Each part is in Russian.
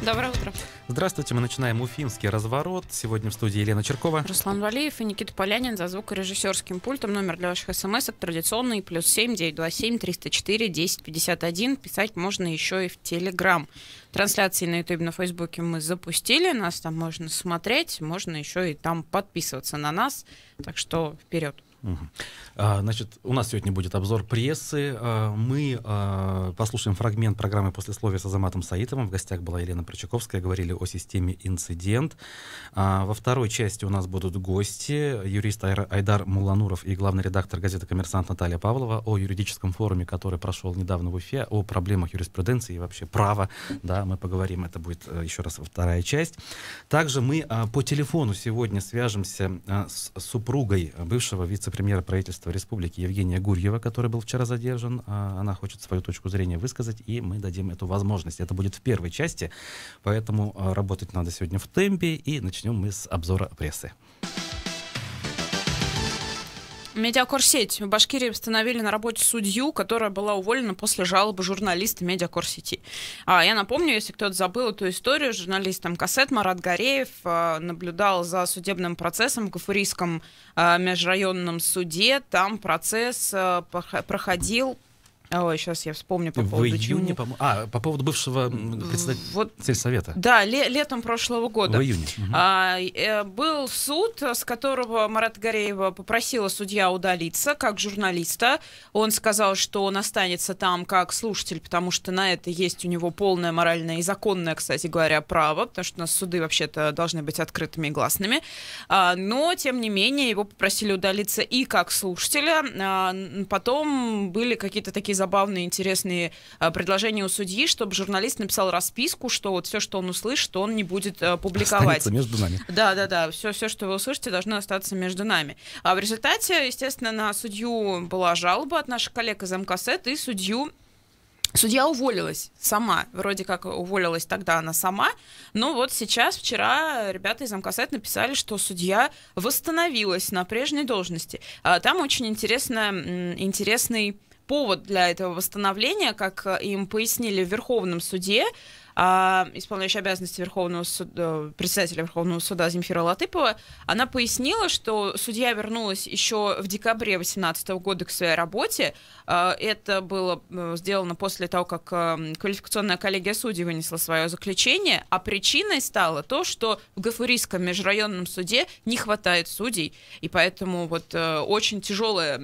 Доброе утро. Здравствуйте, мы начинаем уфимский разворот. Сегодня в студии Елена Черкова. Руслан Валиев и Никита Полянин за звукорежиссерским пультом. Номер для ваших смс-ок традиционный, +7 927 304 1051. Писать можно еще и в Телеграм. Трансляции на Ютубе, на Фейсбуке мы запустили. Нас там можно смотреть, можно еще и там подписываться на нас. Так что вперед. Значит, у нас сегодня будет обзор прессы. Мы послушаем фрагмент программы «Послесловие» с Азаматом Саитовым. В гостях была Елена Прочаковская. Говорили о системе «Инцидент». Во второй части у нас будут гости. Юрист Айдар Муллануров и главный редактор газеты «Коммерсант» Наталья Павлова о юридическом форуме, который прошел недавно в Уфе, о проблемах юриспруденции и вообще права. Да, мы поговорим. Это будет еще раз вторая часть. Также мы по телефону сегодня свяжемся с супругой бывшего вице-премьера правительства Республики Евгения Гурьева, который был вчера задержан. Она хочет свою точку зрения высказать, и мы дадим эту возможность. Это будет в первой части, поэтому работать надо сегодня в темпе, и начнем мы с обзора прессы. Медиакорсеть. В Башкирии установили на работе судью, которая была уволена после жалобы журналиста Медиакорсети. Я напомню, если кто-то забыл эту историю, журналист МКСЭТ Марат Гореев наблюдал за судебным процессом в Гафурийском межрайонном суде. Там процесс проходил... Ой, сейчас я вспомню по поводу июне, по поводу бывшего председателя сельсовета. Да, летом прошлого года. В июне. Был суд, с которого Марата Гореева попросила судья удалиться как журналиста. Он сказал, что он останется там как слушатель, потому что на это есть у него полное моральное и законное, кстати говоря, право, потому что у нас суды вообще-то должны быть открытыми и гласными. Но, тем не менее, его попросили удалиться и как слушателя. Потом были какие-то такие забавные, интересные предложения у судьи, чтобы журналист написал расписку, что вот все, что он услышит, он не будет публиковать. Останется между нами. Да. Все, что вы услышите, должно остаться между нами. А в результате, естественно, на судью была жалоба от наших коллег из МКСЭТ, и судья уволилась сама. Вроде как уволилась тогда она сама. Но вот сейчас, вчера, ребята из МКСЭТ написали, что судья восстановилась на прежней должности. Там очень интересный повод для этого восстановления, как им пояснили в Верховном суде, исполняющая обязанности председателя Верховного суда Земфира Латыпова, она пояснила, что судья вернулась еще в декабре 2018 года к своей работе. Это было сделано после того, как квалификационная коллегия судей вынесла свое заключение, а причиной стало то, что в Гафурийском межрайонном суде не хватает судей, и поэтому вот очень тяжелая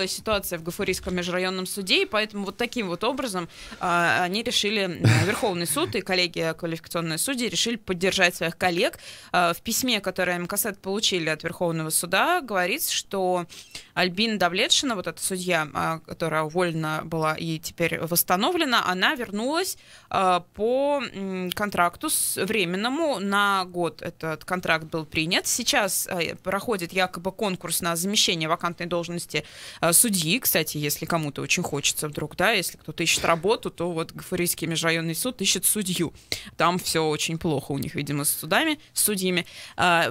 ситуация в Гафурийском межрайонном суде, и поэтому вот таким вот образом они решили, Верховный суд и коллегия квалификационной судей решили поддержать своих коллег. В письме, которое МКСЭТ получили от Верховного суда, говорится, что Альбина Давлетшина, вот эта судья, которая уволена была и теперь восстановлена, она вернулась по контракту временному на год. Этот контракт был принят. Сейчас проходит якобы конкурс на замещение вакантной должности судьи. Кстати, если кому-то очень хочется вдруг, да, если кто-то ищет работу, то вот Гафурийский межрайонный суд ищет судью. Там все очень плохо у них, видимо, с судьями.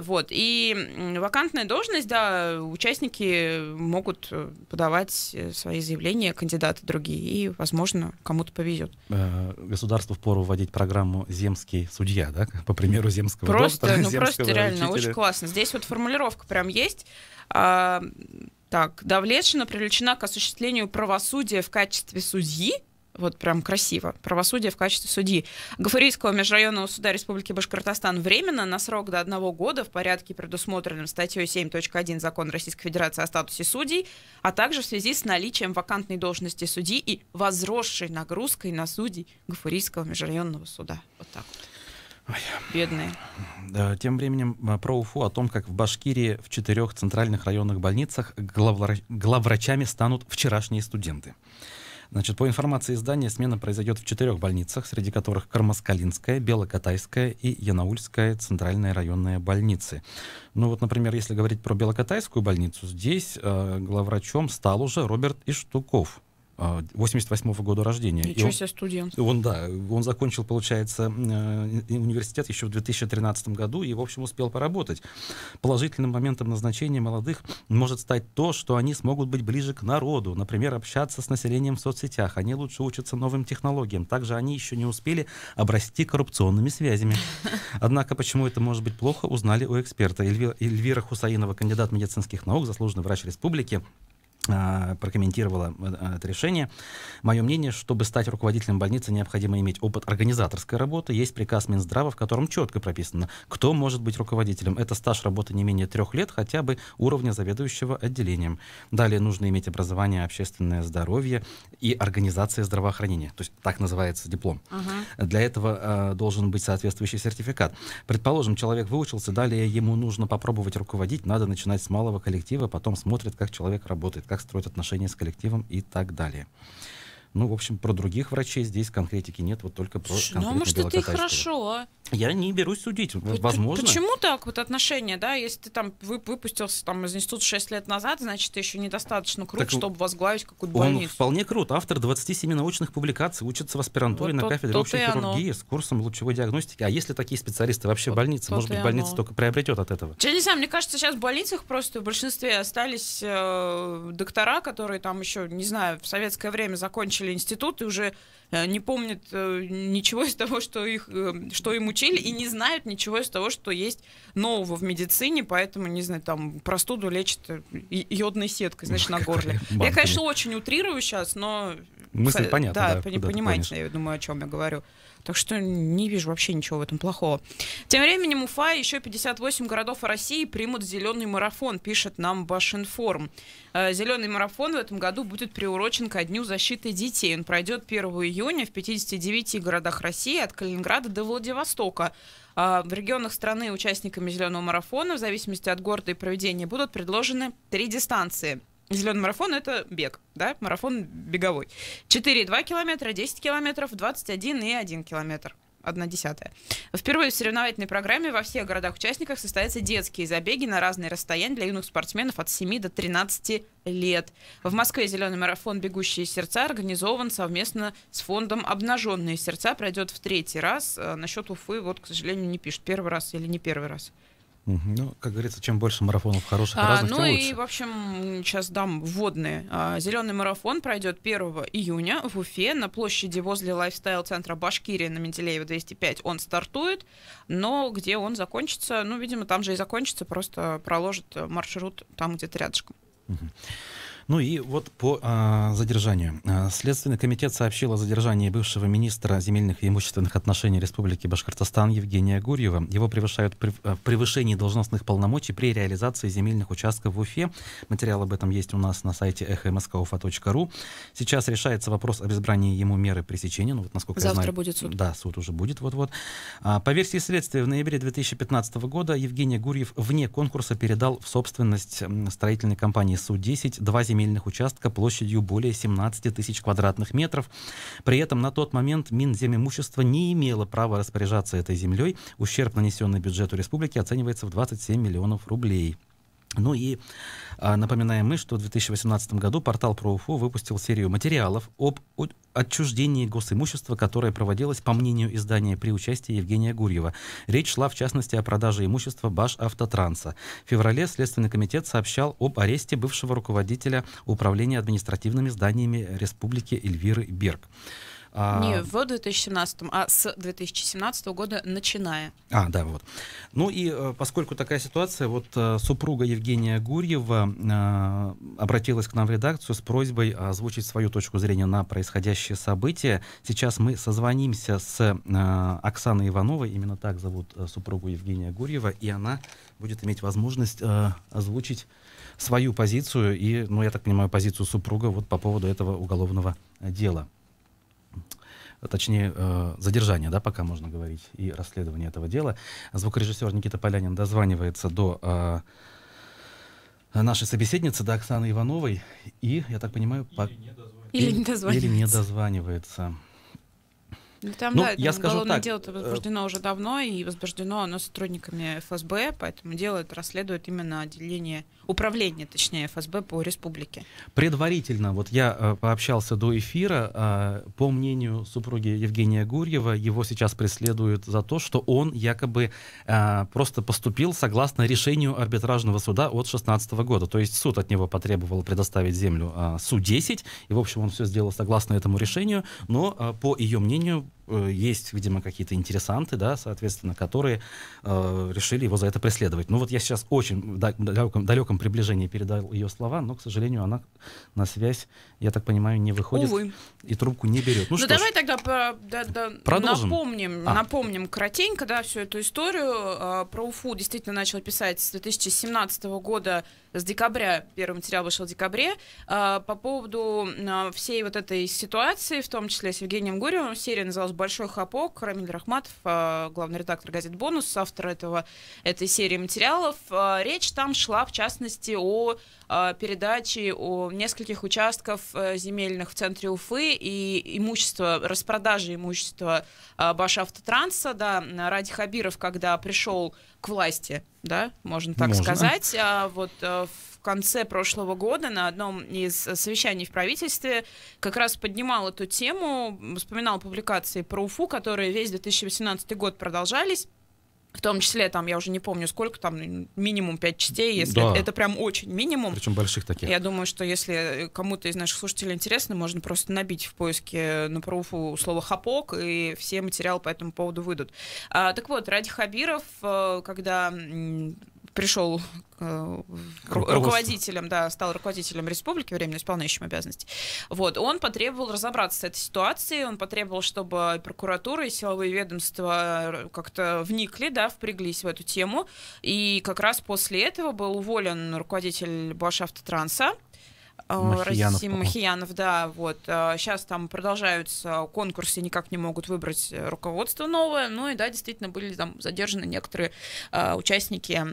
Вот. И вакантная должность, да, участники могут подавать свои заявления, кандидаты другие, и, возможно, кому-то повезет. Государству впору вводить программу «Земский судья», да, по примеру земского доктора, земского просто реально, учителя. очень классно. Здесь вот формулировка прям есть. Так, Давлетшина привлечена к осуществлению правосудия в качестве судьи. Вот прям красиво. Правосудие в качестве судьи Гафурийского межрайонного суда Республики Башкортостан временно на срок до 1 года в порядке, предусмотренном статьей 7.1 Закона Российской Федерации о статусе судей, а также в связи с наличием вакантной должности судьи и возросшей нагрузкой на судей Гафурийского межрайонного суда. Вот так вот. Бедные. Тем временем про Уфу, о том, как в Башкирии в 4 центральных районных больницах главврачами станут вчерашние студенты. Значит, по информации издания, смена произойдет в 4 больницах, среди которых Кармаскалинская, Белокатайская и Янаульская центральные районные больницы. Ну вот, например, если говорить про Белокатайскую больницу, здесь главврачом стал уже Роберт Иштуков. 88-го года рождения. Ничего себе, студент. Он закончил, получается, университет еще в 2013 году и, в общем, успел поработать. Положительным моментом назначения молодых может стать то, что они смогут быть ближе к народу, например, общаться с населением в соцсетях. Они лучше учатся новым технологиям. Также они еще не успели обрасти коррупционными связями. Однако, почему это может быть плохо, узнали у эксперта. Эльвира Хусаинова, кандидат медицинских наук, заслуженный врач республики, прокомментировала это решение. Мое мнение, чтобы стать руководителем больницы, необходимо иметь опыт организаторской работы. Есть приказ Минздрава, в котором четко прописано, кто может быть руководителем. Это стаж работы не менее 3 лет, хотя бы уровня заведующего отделением. Далее нужно иметь образование, общественное здоровье и организация здравоохранения. То есть так называется диплом. Для этого должен быть соответствующий сертификат. Предположим, человек выучился, далее ему нужно попробовать руководить. Надо начинать с малого коллектива, потом смотрит, как человек работает, как строить отношения с коллективом и так далее. Ну, в общем, про других врачей здесь конкретики нет, вот только про конкретно может, это и Белокатайского. хорошо, а? Я не берусь судить, возможно. Почему так вот отношения, да? Если ты там выпустился там, из института 6 лет назад, значит, ты еще недостаточно крут, чтобы возглавить какую-то больницу. Он вполне крут, автор 27 научных публикаций, учится в аспирантуре на кафедре общей хирургии с курсом лучевой диагностики. А если такие специалисты вообще в больнице? Может быть, больница только приобретет от этого? Я не знаю, мне кажется, сейчас в больницах просто в большинстве остались доктора, которые там еще, не знаю, в советское время закончили институт и уже не помнят ничего из того, что им учили, и не знают ничего из того, что есть нового в медицине, поэтому, не знаю, там простуду лечат йодной сеткой, значит, на горле. Я, конечно, очень утрирую сейчас, но... Мысль понятна, да, понимаете, я думаю, о чем я говорю. Так что не вижу вообще ничего в этом плохого. Тем временем Уфа и еще 58 городов России примут зеленый марафон, пишет нам Башинформ. Зеленый марафон в этом году будет приурочен ко Дню защиты детей. Он пройдет 1 июня в 59 городах России от Калининграда до Владивостока. В регионах страны участниками зеленого марафона, в зависимости от города и проведения, будут предложены 3 дистанции. Зеленый марафон — это бег, да, марафон беговой. 4,2 километра, 10 километров, 21,1 километр. 1/10. Впервые в соревновательной программе во всех городах-участниках состоятся детские забеги на разные расстояния для юных спортсменов от 7 до 13 лет. В Москве зеленый марафон «Бегущие сердца» организован совместно с фондом «Обнаженные сердца». Пройдет в 3-й раз. Насчет Уфы, вот, к сожалению, не пишет, 1-й раз или не 1-й раз. Ну, как говорится, чем больше марафонов хороших и разных, тем лучше. И, в общем, сейчас дам вводные. Зеленый марафон пройдет 1 июня в Уфе на площади возле лайфстайл-центра Башкирия на Менделеева 205. Он стартует, но где он закончится, ну, видимо, там же и закончится, просто проложит маршрут там где-то рядышком. Ну и вот по задержанию. Следственный комитет сообщил о задержании бывшего министра земельных и имущественных отношений Республики Башкортостан Евгения Гурьева. Его превышают превышение должностных полномочий при реализации земельных участков в Уфе. Материал об этом есть у нас на сайте эхомскуфа.ру. Сейчас решается вопрос об избрании ему меры пресечения. Ну, вот, насколько Завтра я знаю, будет суд. Да, суд уже будет вот-вот. По версии следствия, в ноябре 2015 года Евгений Гурьев вне конкурса передал в собственность строительной компании Су-10 2 земельных участка площадью более 17 тысяч квадратных метров. При этом на тот момент Минземимущество не имело права распоряжаться этой землей. Ущерб, нанесенный бюджету республики, оценивается в 27 миллионов рублей. Ну и напоминаем мы, что в 2018 году портал про Уфу выпустил серию материалов об отчуждении госимущества, которое проводилось, по мнению издания, при участии Евгения Гурьева. Речь шла, в частности, о продаже имущества Башавтотранса. В феврале Следственный комитет сообщал об аресте бывшего руководителя управления административными зданиями Республики Эльвиры Берг. Не в 2017, а с 2017 года начиная. Да, вот. Ну и поскольку такая ситуация, вот супруга Евгения Гурьева обратилась к нам в редакцию с просьбой озвучить свою точку зрения на происходящее событие. Сейчас мы созвонимся с Оксаной Ивановой, именно так зовут супругу Евгения Гурьева, и она будет иметь возможность озвучить свою позицию и, ну, я так понимаю, позицию супруга вот по поводу этого уголовного дела. Точнее, задержание, да, пока можно говорить, и расследование этого дела. Звукорежиссер Никита Полянин дозванивается до нашей собеседницы, до Оксаны Ивановой, и, я так понимаю, или не дозванивается. Или не дозванивается. Ну, там, Ну, да, я там скажу уголовное так, дело-то возбуждено уже давно, и возбуждено оно сотрудниками ФСБ, поэтому дело это расследует именно отделение, управление, точнее, ФСБ по республике. предварительно, вот я пообщался до эфира, по мнению супруги Евгения Гурьева, его сейчас преследуют за то, что он якобы просто поступил согласно решению арбитражного суда от 2016 года. То есть суд от него потребовал предоставить землю Су-10, и, в общем, он все сделал согласно этому решению, но, по ее мнению, есть, видимо, какие-то интересанты, да, соответственно, которые решили его за это преследовать. Ну вот я сейчас очень в далеком приближении передал ее слова, но, к сожалению, она на связь, я так понимаю, не выходит. Увы. И трубку не берет. Ну, Ну давай тогда продолжим. напомним коротенько, да, всю эту историю. Про Уфу действительно начал писать с 2017 года, с декабря, первый материал вышел в декабре, по поводу всей вот этой ситуации, в том числе с Евгением Гурьевым. Серия называлась «Большой хлопок». Рамиль Рахматов, главный редактор газет «Бонус», автор этой серии материалов. Речь там шла, в частности, о передаче нескольких участков земельных в центре Уфы и распродажи имущества Башавтотранса, да, Ради Хабиров, когда пришел к власти, да, можно так сказать, вот в конце прошлого года на одном из совещаний в правительстве как раз поднимал эту тему, вспоминал публикации про Уфу, которые весь 2018 год продолжались. В том числе, там, я уже не помню, сколько там, минимум 5 частей, если да. это прям очень минимум. Причем больших таких. Я думаю, что если кому-то из наших слушателей интересно, можно просто набить в поиске на Уфу слово «хапок», и все материалы по этому поводу выйдут. Так вот, Ради Хабиров, когда пришел руководителем, да, стал руководителем республики, временно исполняющим обязанности. Вот, он потребовал разобраться с этой ситуацией, он потребовал, чтобы прокуратура и силовые ведомства как-то вникли, да, впряглись в эту тему, и как раз после этого был уволен руководитель Башавтотранса, Расим Махиянов, да, вот. Сейчас там продолжаются конкурсы, никак не могут выбрать руководство новое, ну и да, действительно были там задержаны некоторые участники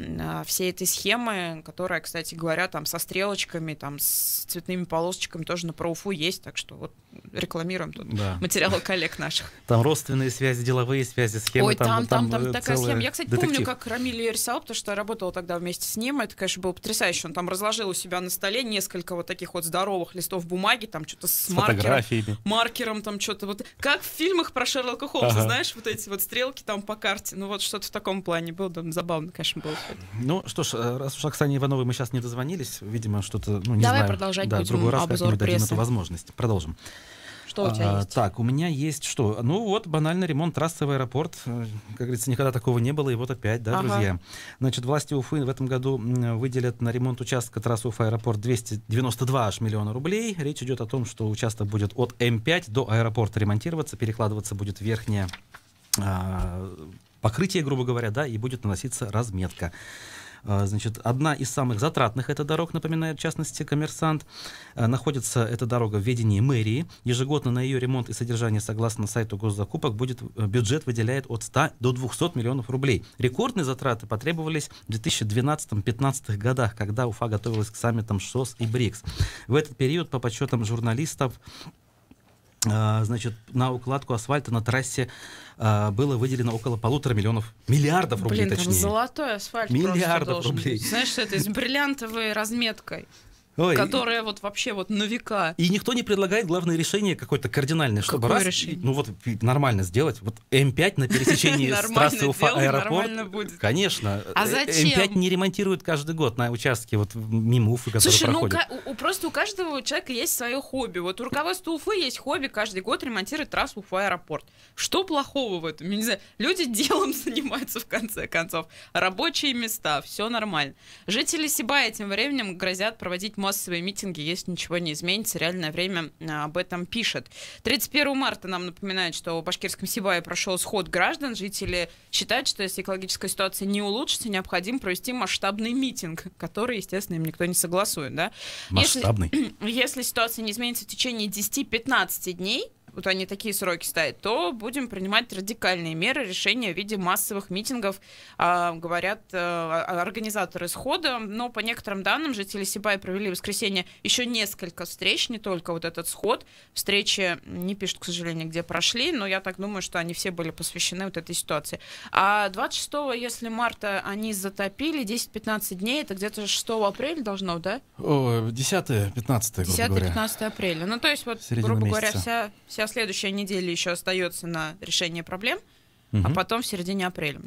всей этой схемы, которая, кстати говоря, там со стрелочками, там с цветными полосочками тоже на ПроУФУ есть, так что вот рекламируем тут материалы коллег наших. Там родственные связи, деловые связи, схемы. Ой, там такая схема. Я, кстати, помню, как Рамиль ее рисовал, потому что я работала тогда вместе с ним, это, конечно, было потрясающе, он там разложил у себя на столе несколько вот таких вот здоровых листов бумаги, там что-то с маркером, там что-то вот, как в фильмах про Шерлока Холмса, знаешь, вот эти вот стрелки там по карте, ну вот что-то в таком плане было, да, забавно, конечно, было. Ну что ж, раз уж Оксане Ивановой мы сейчас не дозвонились, видимо, что-то, ну не Давай знаю. продолжать, да, будем другой раз обзор дадим прессы. эту возможность. Продолжим. Что у тебя есть? Так, у меня есть что? Ну вот, банальный ремонт трассы в аэропорт. Как говорится, никогда такого не было, и вот опять, да, друзья. Значит, власти Уфы в этом году выделят на ремонт участка трассы Уфа-аэропорт 292 аж миллиона рублей. Речь идет о том, что участок будет от М5 до аэропорта ремонтироваться, перекладываться будет верхнее покрытие, грубо говоря, да, и будет наноситься разметка. Значит, одна из самых затратных эта дорог, напоминает в частности «Коммерсант». Находится эта дорога в ведении мэрии. Ежегодно на ее ремонт и содержание, согласно сайту госзакупок, бюджет выделяет от 100 до 200 миллионов рублей. Рекордные затраты потребовались в 2012-2015 годах, когда Уфа готовилась к саммитам ШОС и БРИКС. В этот период, по подсчетам журналистов, значит, на укладку асфальта на трассе было выделено около 1,5 миллиардов рублей, точнее. Там золотой асфальт миллиардов рублей. Быть. Знаешь, что это с бриллиантовой разметкой. Ой, которая вот вообще вот на века. И никто не предлагает главное решение какое-то кардинальное, чтобы Какое решение? Ну вот нормально сделать. Вот М5 на пересечении с трассы Уфа-аэропорт. Конечно. А зачем? М5 не ремонтируют каждый год на участке вот мимо Уфы, которые проходят. Слушай, ну просто у каждого человека есть свое хобби. Вот у руководства Уфы есть хобби каждый год ремонтировать трассу Уфа-аэропорт. Что плохого в этом? Я не знаю. Люди делом занимаются в конце концов. Рабочие места, все нормально. Жители Сибая тем временем грозят проводить массовые митинги, если ничего не изменится. Реальное время об этом пишет. 31 марта нам напоминают, что в башкирском Сибае прошел сход граждан. Жители считают, что если экологическая ситуация не улучшится, необходимо провести масштабный митинг, который, естественно, им никто не согласует. Да? Масштабный. Если ситуация не изменится в течение 10-15 дней, вот они такие сроки ставят, то будем принимать радикальные меры, решения в виде массовых митингов, говорят организаторы схода. Но по некоторым данным жители Сибая провели в воскресенье еще несколько встреч, не только вот этот сход. Встречи не пишут, к сожалению, где прошли, но я так думаю, что они все были посвящены вот этой ситуации. А 26, если марта они затопили, 10-15 дней, это где-то 6 апреля должно, да? 10-15, грубо говоря. 10-15 апреля. Ну, то есть, вот, грубо говоря, вся следующая неделя еще остается на решение проблем, а потом в середине апреля.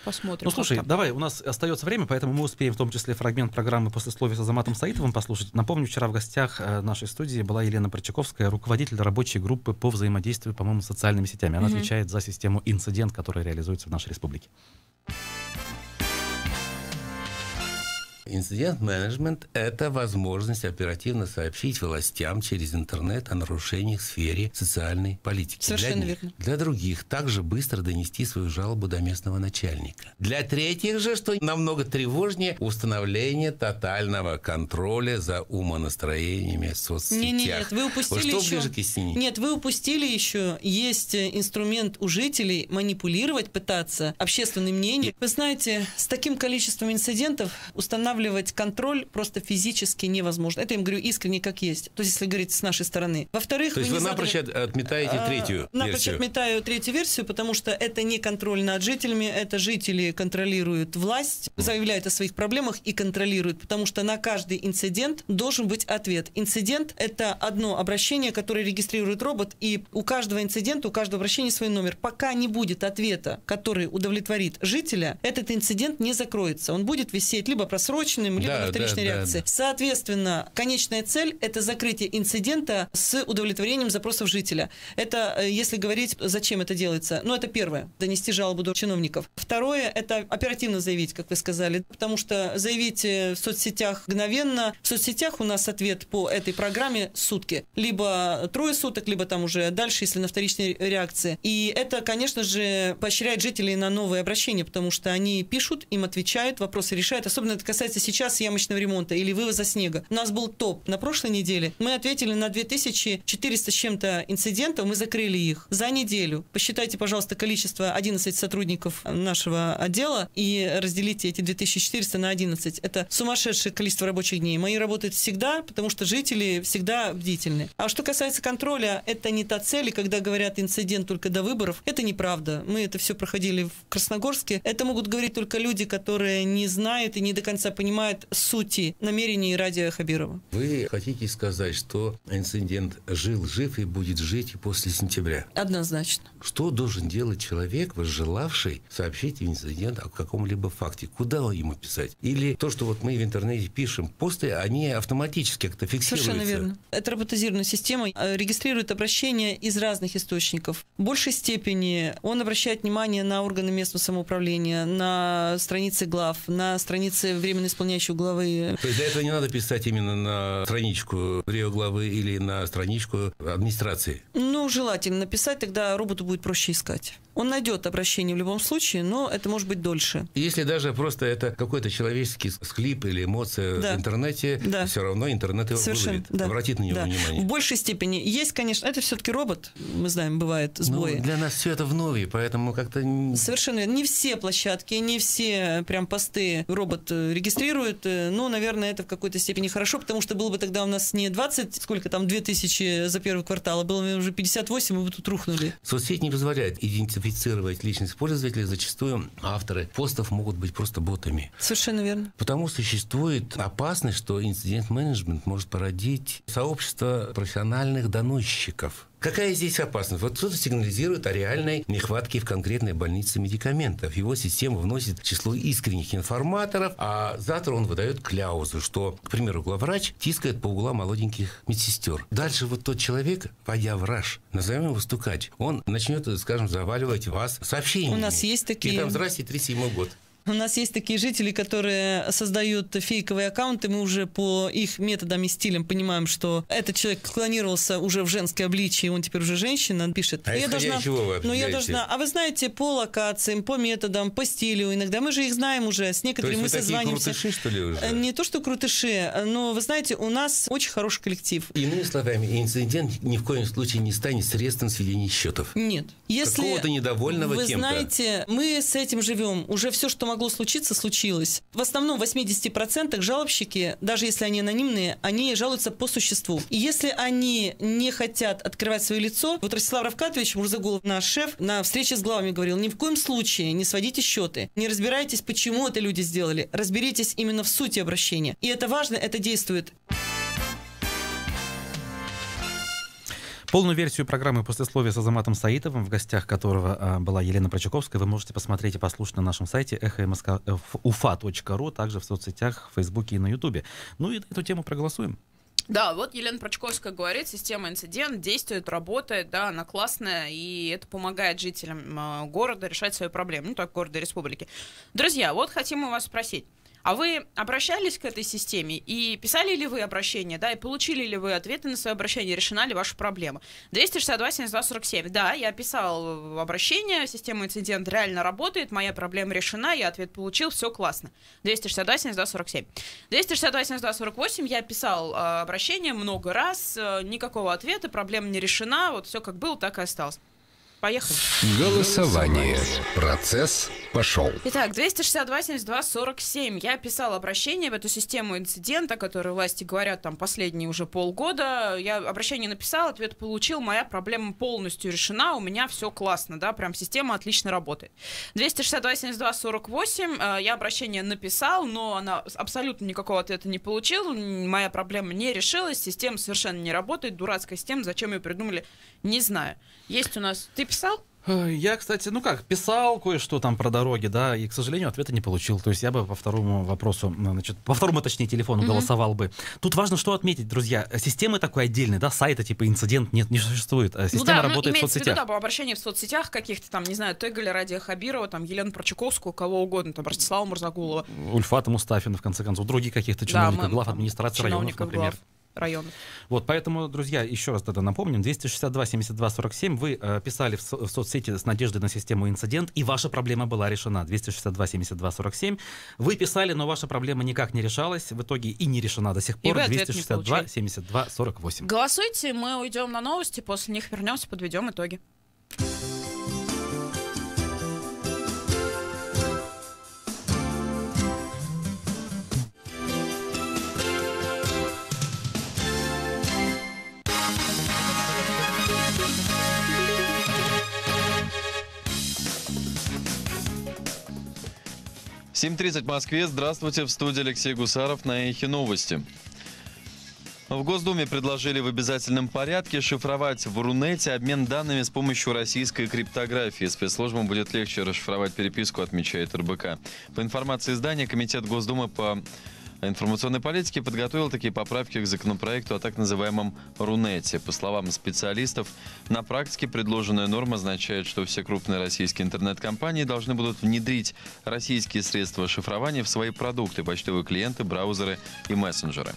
Посмотрим. Ну, слушай, давай, у нас остается время, поэтому мы успеем в том числе фрагмент программы «Послесловие» с Азаматом Саитовым послушать. Напомню, вчера в гостях нашей студии была Елена Прочаковская, руководитель рабочей группы по взаимодействию, по-моему, с социальными сетями. Она отвечает за систему «Инцидент», которая реализуется в нашей республике. Инцидент-менеджмент – это возможность оперативно сообщить властям через интернет о нарушениях в сфере социальной политики. Совершенно верно. Для других также быстро донести свою жалобу до местного начальника. Для третьих же, что намного тревожнее, установление тотального контроля за умонастроениями в соцсетях. Нет, вы упустили что еще... ближе к истине? Нет, вы упустили еще. Есть инструмент у жителей манипулировать, пытаться общественным мнением. Вы знаете, с таким количеством инцидентов устанавливать контроль просто физически невозможно. Это я им говорю искренне, как есть. То есть, если говорить с нашей стороны. Во-вторых, то есть вы напрочь отметаете третью напрочь версию? Отметаю третью версию, потому что это не контроль над жителями, это жители контролируют власть, заявляют о своих проблемах и контролируют, потому что на каждый инцидент должен быть ответ. Инцидент – это одно обращение, которое регистрирует робот, и у каждого инцидента, у каждого обращения свой номер. Пока не будет ответа, который удовлетворит жителя, этот инцидент не закроется. Он будет висеть либо просроченным, либо на вторичной реакции. Соответственно, конечная цель – это закрытие инцидента с удовлетворением запросов жителя. Это, если говорить, зачем это делается. Ну, это первое – донести жалобу до чиновников. Второе – это оперативно заявить, как вы сказали, потому что заявить в соцсетях мгновенно. В соцсетях у нас ответ по этой программе сутки. Либо 3 суток, либо там уже дальше, если на вторичной реакции. И это, конечно же, поощряет жителей на новые обращения, потому что они пишут, им отвечают, вопросы решают. Особенно это касается сейчас ямочного ремонта или вывоза снега. У нас был топ на прошлой неделе. Мы ответили на 2400 с чем-то инцидентов, мы закрыли их за неделю. Посчитайте, пожалуйста, количество 11 сотрудников нашего отдела и разделите эти 2400 на 11. Это сумасшедшее количество рабочих дней. Мои работают всегда, потому что жители всегда бдительны. А что касается контроля, это не та цель, и когда говорят инцидент только до выборов, это неправда. Мы это все проходили в Красногорске. Это могут говорить только люди, которые не знают и не до конца понимают сути намерений Радия Хабирова. Вы хотите сказать, что инцидент жил-жив и будет жить и после сентября? Однозначно. Что должен делать человек, возжелавший сообщить инцидент о каком-либо факте? Куда ему писать? Или то, что вот мы в интернете пишем, посты, они автоматически как-то фиксируются? Совершенно верно. Это роботизированная система, регистрирует обращения из разных источников. В большей степени он обращает внимание на органы местного самоуправления, на страницы глав, на страницы временно исполняющего главы. То есть для этого не надо писать именно на страничку РИО главы или на страничку администрации? Ну, желательно написать, тогда роботу будет проще искать. Он найдет обращение в любом случае, но это может быть дольше. Если даже просто это какой-то человеческий склип или эмоция в интернете, все равно интернет его выловит, обратит на него внимание. В большей степени. Есть, конечно, это все-таки робот, мы знаем, бывает сбои. Но для нас все это вновь, поэтому как-то... Совершенно верно. Не все площадки, не все прям посты робот регистрирует, но, наверное, это в какой-то степени хорошо, потому что было бы тогда у нас не 20, сколько там, 2000 за первый квартал, а было бы уже 58, и вы тут рухнули. Соцсеть не позволяет идентифицировать личность пользователя, зачастую авторы постов могут быть просто ботами. Совершенно верно. Потому существует опасность, что инцидент-менеджмент может породить сообщество профессиональных доносчиков. Какая здесь опасность? Вот кто-то сигнализирует о реальной нехватке в конкретной больнице медикаментов. Его система вносит число искренних информаторов, а завтра он выдает кляузу, что, к примеру, главврач тискает по углам молоденьких медсестер. Дальше вот тот человек, войдя в раж, назовем его стукач, он начнет, скажем, заваливать вас сообщениями. У нас есть такие... И там, здрасте, 37-й год. У нас есть такие жители, которые создают фейковые аккаунты. Мы уже по их методам и стилям понимаем, что этот человек клонировался уже в женское обличие, он теперь уже женщина, пишет. А исходя из чего вы определяете? А вы знаете, по локациям, по методам, по стилю, иногда мы же их знаем уже, с некоторыми мы созваниваемся. Крутыши, что ли, уже? Не то, что крутыши, но вы знаете, у нас очень хороший коллектив. Иными словами, инцидент ни в коем случае не станет средством сведения счетов. Нет. Если Какого-то недовольного вы кем-то. знаете, мы с этим живем. Уже все, что могло случиться, случилось. В основном в 80% жалобщики, даже если они анонимные, они жалуются по существу. И если они не хотят открывать свое лицо, вот Ростислав Равкатович Мурзагулов, наш шеф, на встрече с главами говорил, ни в коем случае не сводите счеты, не разбирайтесь, почему это люди сделали, разберитесь именно в сути обращения. И это важно, это действует. Полную версию программы «Послесловие» с Азаматом Саитовым, в гостях которого была Елена Прочаковская, вы можете посмотреть и послушать на нашем сайте echo.ufa.ru, также в соцсетях, в Фейсбуке и на Ютубе. Ну и эту тему проголосуем. Да, вот Елена Прочаковская говорит, система инцидент действует, работает, да, она классная, и это помогает жителям города решать свои проблемы, не только города и республики. Друзья, вот хотим у вас спросить. А вы обращались к этой системе и писали ли вы обращение, да, и получили ли вы ответы на свои обращения, решена ли ваша проблема? 262-72-47. Да, я писал обращение, система инцидент реально работает, моя проблема решена, я ответ получил, все классно. 262-72-47. 262-72-48, я писал обращение много раз, никакого ответа, проблема не решена, вот все как было, так и осталось. Поехали. Голосование. Процесс пошел. Итак, 262-72-47. Я писала обращение в эту систему инцидента, о которой власти говорят там последние уже полгода. Я обращение написала, ответ получил, моя проблема полностью решена, у меня все классно, да, прям система отлично работает. 262-72-48. Я обращение написал, но она абсолютно никакого ответа не получила, моя проблема не решилась, система совершенно не работает, дурацкая система, зачем ее придумали, не знаю. Есть у нас... Ты писал? Я, кстати, писал кое-что там про дороги, да, и, к сожалению, ответа не получил. То есть я бы по второму вопросу, по второму, точнее, телефону голосовал бы. Тут важно что отметить, друзья. Системы такой отдельной, да, сайта типа инцидент не существует. Система работает в соцсетях. Да, обращение в соцсетях каких-то там, не знаю, Тегаля, Радия Хабирова, там, Елену Прочаковскую, кого угодно, там, Ростислава Мурзагулова. Ульфата Мустафина, в конце концов, других каких-то чиновников, глав администрации районов, например. Районов. Вот, поэтому, друзья, еще раз тогда напомним, 262-72-47, вы писали в соцсети с надеждой на систему инцидент, и ваша проблема была решена. 262-72-47. Вы писали, но ваша проблема никак не решалась, в итоге и не решена до сих пор. 262-72-48. Голосуйте, мы уйдем на новости, после них вернемся, подведем итоги. В 7:30 в Москве. Здравствуйте, в студии Алексей Гусаров на Эхе Новости. В Госдуме предложили в обязательном порядке шифровать в Рунете обмен данными с помощью российской криптографии. Спецслужбам будет легче расшифровать переписку, отмечает РБК. По информации издания, Комитет Госдумы по информационной политике подготовил такие поправки к законопроекту о так называемом Рунете. По словам специалистов, на практике предложенная норма означает, что все крупные российские интернет-компании должны будут внедрить российские средства шифрования в свои продукты, почтовые клиенты, браузеры и мессенджеры.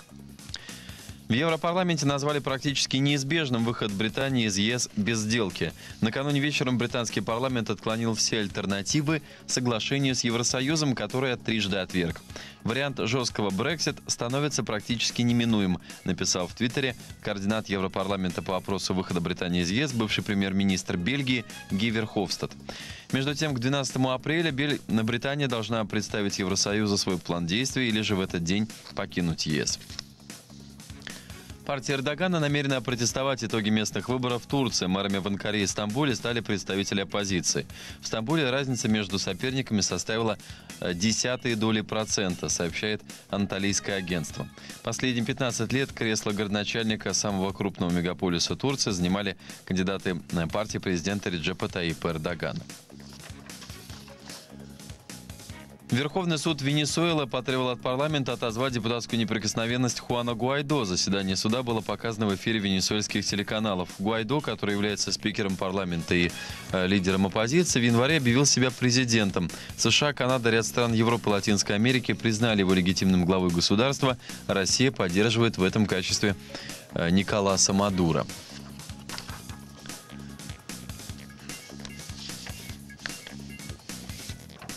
В Европарламенте назвали практически неизбежным выход Британии из ЕС без сделки. Накануне вечером британский парламент отклонил все альтернативы соглашению с Евросоюзом, которое трижды отверг. Вариант жесткого Брексит становится практически неминуем, написал в Твиттере координат Европарламента по вопросу выхода Британии из ЕС, бывший премьер-министр Бельгии Гий Верховстад. Между тем, к 12 апреля Британия должна представить Евросоюзу свой план действий или же в этот день покинуть ЕС. Партия Эрдогана намерена опротестовать итоги местных выборов в Турции. Мэрами в Анкаре и Стамбуле стали представители оппозиции. В Стамбуле разница между соперниками составила 0,1%, сообщает анталийское агентство. Последние 15 лет кресло городоначальника самого крупного мегаполиса Турции занимали кандидаты партии президента Реджепа Таyyипа Эрдогана. Верховный суд Венесуэлы потребовал от парламента отозвать депутатскую неприкосновенность Хуана Гуайдо. Заседание суда было показано в эфире венесуэльских телеканалов. Гуайдо, который является спикером парламента и лидером оппозиции, в январе объявил себя президентом. США, Канада, ряд стран Европы и Латинской Америки признали его легитимным главой государства. Россия поддерживает в этом качестве Николаса Мадуро.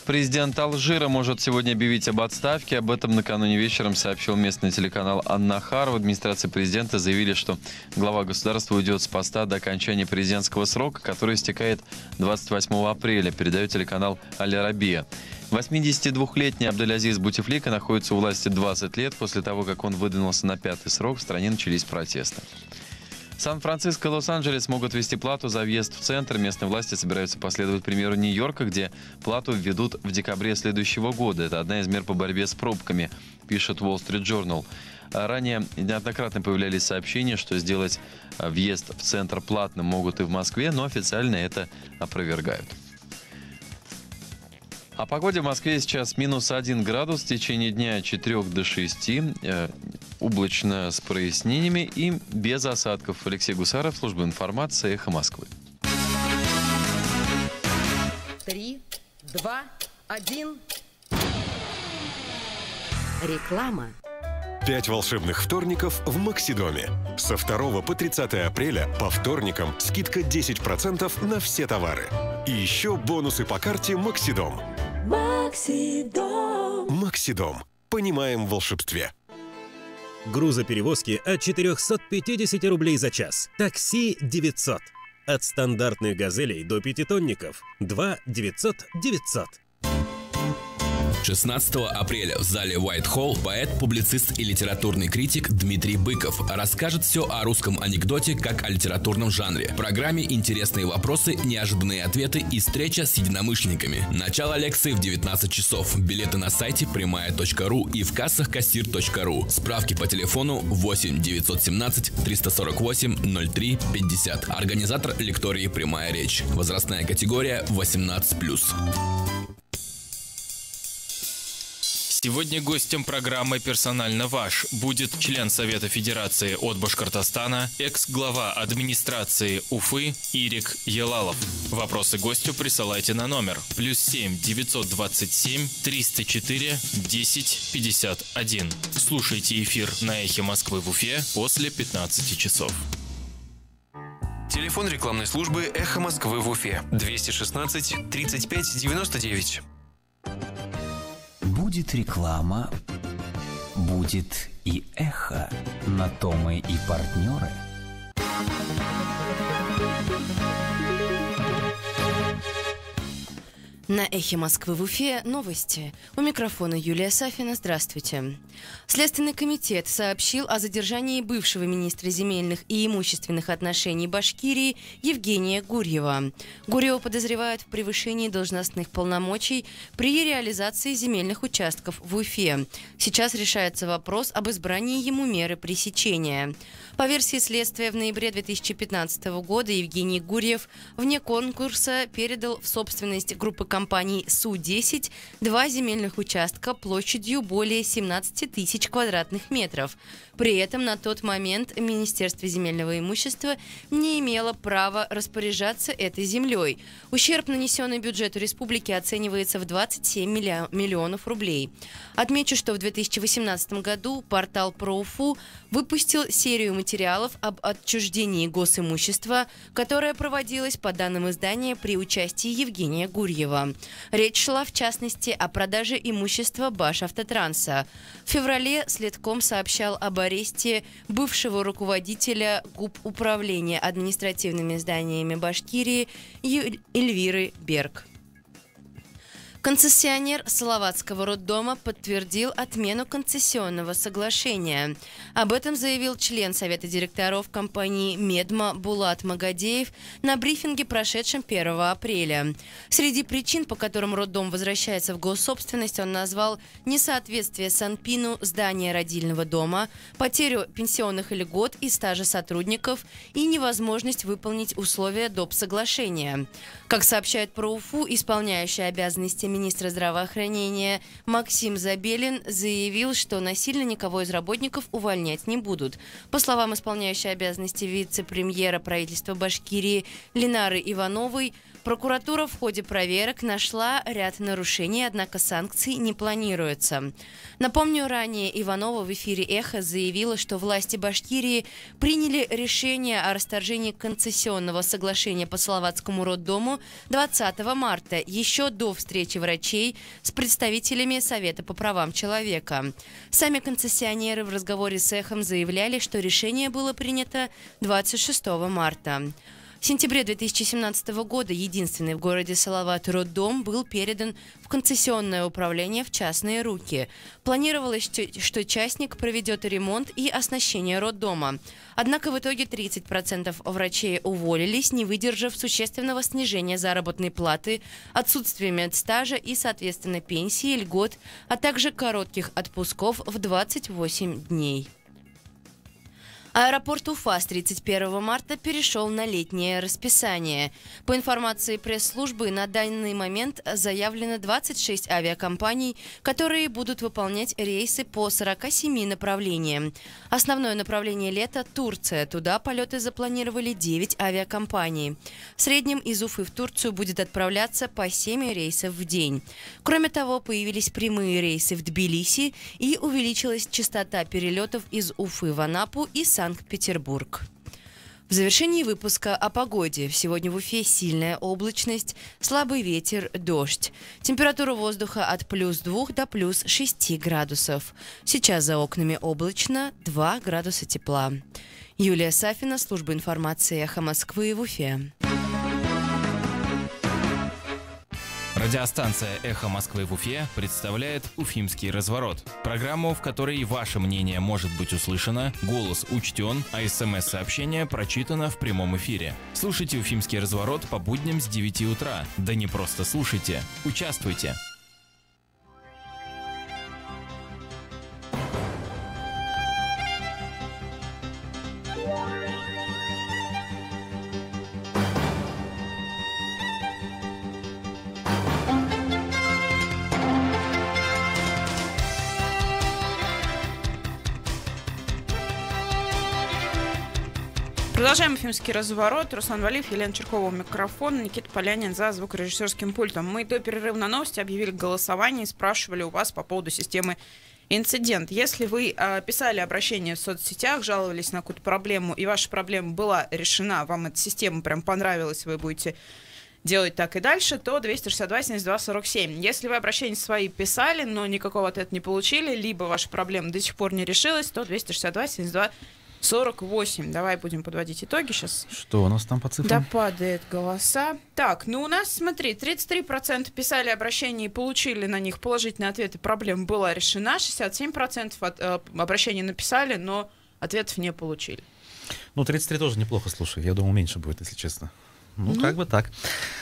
Президент Алжира может сегодня объявить об отставке. Об этом накануне вечером сообщил местный телеканал Ан-Нахар. В администрации президента заявили, что глава государства уйдет с поста до окончания президентского срока, который истекает 28 апреля, передает телеканал Аль-Арабия. 82-летний Абделязиз Бутефлика находится у власти 20 лет. После того, как он выдвинулся на 5-й срок, в стране начались протесты. Сан-Франциско и Лос-Анджелес могут ввести плату за въезд в центр. Местные власти собираются последовать примеру Нью-Йорка, где плату введут в декабре следующего года. Это одна из мер по борьбе с пробками, пишет Wall Street Journal. Ранее неоднократно появлялись сообщения, что сделать въезд в центр платным могут и в Москве, но официально это опровергают. О погоде в Москве сейчас -1 градус, в течение дня от 4 до 6, облачно с прояснениями и без осадков. Алексей Гусаров, служба информации, «Эхо Москвы». 3, 2, 1. Реклама. 5 волшебных вторников в Максидоме. Со 2 по 30 апреля по вторникам скидка 10% на все товары. И еще бонусы по карте Максидом. Максидом. Максидом. Понимаем в волшебстве. Грузоперевозки от 450 рублей за час. Такси 900. От стандартных «Газелей» до пятитонников 2 900 900. 16 апреля в зале White Hall поэт, публицист и литературный критик Дмитрий Быков расскажет все о русском анекдоте как о литературном жанре. В программе интересные вопросы, неожиданные ответы и встреча с единомышленниками. Начало лекции в 19 часов. Билеты на сайте прямая.ру и в кассах кассир.ру. Справки по телефону 8 917 348 03 50. Организатор лектории «Прямая речь». Возрастная категория 18+. Сегодня гостем программы «Персонально ваш» будет член Совета Федерации от Башкортостана, экс-глава администрации Уфы Ирик Елалов. Вопросы гостю присылайте на номер +7 927 304 10 51. Слушайте эфир на «Эхе Москвы» в Уфе после 15 часов. Телефон рекламной службы «Эхо Москвы» в Уфе 216 35 99. Будет реклама, будет и эхо. На то мы и партнеры. На «Эхе Москвы» в Уфе новости. У микрофона Юлия Сафина. Здравствуйте. Следственный комитет сообщил о задержании бывшего министра земельных и имущественных отношений Башкирии Евгения Гурьева. Гурьева подозревают в превышении должностных полномочий при реализации земельных участков в Уфе. Сейчас решается вопрос об избрании ему меры пресечения. По версии следствия, в ноябре 2015 года Евгений Гурьев вне конкурса передал в собственность группы компаний Су-10 два земельных участка площадью более 17 тысяч квадратных метров. При этом на тот момент Министерство земельного имущества не имело права распоряжаться этой землей. Ущерб, нанесенный бюджету республики, оценивается в 27 миллионов рублей. Отмечу, что в 2018 году портал «Про-Уфу» выпустил серию материалов об отчуждении госимущества, которая проводилась по данным издания при участии Евгения Гурьева. Речь шла, в частности, о продаже имущества Башавтотранса. В феврале следком сообщал об аресте бывшего руководителя ГУП управления административными зданиями Башкирии Эльвиры Берг. Концессионер Салаватского роддома подтвердил отмену концессионного соглашения. Об этом заявил член Совета директоров компании «Медма» Булат Магадеев на брифинге, прошедшем 1 апреля. Среди причин, по которым роддом возвращается в госсобственность, он назвал несоответствие Санпину здания родильного дома, потерю пенсионных льгот и стажа сотрудников и невозможность выполнить условия доп. Соглашения. Как сообщает Про-Уфу, исполняющая обязанности замминистра здравоохранения Максим Забелин заявил, что насильно никого из работников увольнять не будут. По словам исполняющей обязанности вице-премьера правительства Башкирии Ленары Ивановой, прокуратура в ходе проверок нашла ряд нарушений, однако санкций не планируется. Напомню, ранее Иванова в эфире «Эхо» заявила, что власти Башкирии приняли решение о расторжении концессионного соглашения по Салаватскому роддому 20 марта, еще до встречи врачей с представителями Совета по правам человека. Сами концессионеры в разговоре с «Эхом» заявляли, что решение было принято 26 марта. В сентябре 2017 года единственный в городе Салават роддом был передан в концессионное управление в частные руки. Планировалось, что частник проведет ремонт и оснащение роддома. Однако в итоге 30% врачей уволились, не выдержав существенного снижения заработной платы, отсутствия медстажа и, соответственно, пенсии, льгот, а также коротких отпусков в 28 дней. Аэропорт Уфа с 31 марта перешел на летнее расписание. По информации пресс-службы, на данный момент заявлено 26 авиакомпаний, которые будут выполнять рейсы по 47 направлениям. Основное направление лета – Турция. Туда полеты запланировали 9 авиакомпаний. В среднем из Уфы в Турцию будет отправляться по 7 рейсов в день. Кроме того, появились прямые рейсы в Тбилиси и увеличилась частота перелетов из Уфы в Анапу и Санкт-Петербург. В завершении выпуска о погоде. Сегодня в Уфе сильная облачность, слабый ветер, дождь. Температура воздуха от +2 до +6 градусов. Сейчас за окнами облачно, 2 градуса тепла. Юлия Сафина, служба информации «Эхо Москвы» в Уфе. Радиостанция «Эхо Москвы» в Уфе представляет «Уфимский разворот». Программу, в которой ваше мнение может быть услышано, голос учтен, а СМС-сообщение прочитано в прямом эфире. Слушайте «Уфимский разворот» по будням с 9 утра. Да не просто слушайте, участвуйте. Продолжаем «Уфимский разворот». Руслан Валиев, Елена Черкова у микрофона, Никита Полянин за звукорежиссерским пультом. Мы до перерыва на новости объявили голосование и спрашивали у вас по поводу системы «Инцидент». Если вы писали обращение в соцсетях, жаловались на какую-то проблему, и ваша проблема была решена, вам эта система прям понравилась, вы будете делать так и дальше, то 262-72-47. Если вы обращения свои писали, но никакого ответа не получили, либо ваша проблема до сих пор не решилась, то 262-72-48. Давай будем подводить итоги сейчас. Что у нас там по цифрам? Да, падает голоса. Так, ну у нас, смотри, 33% писали обращения и получили на них положительные ответы, проблема была решена, 67% обращений написали, но ответов не получили. Ну, 33 тоже неплохо, слушай, я думал, меньше будет, если честно. Ну, как бы так.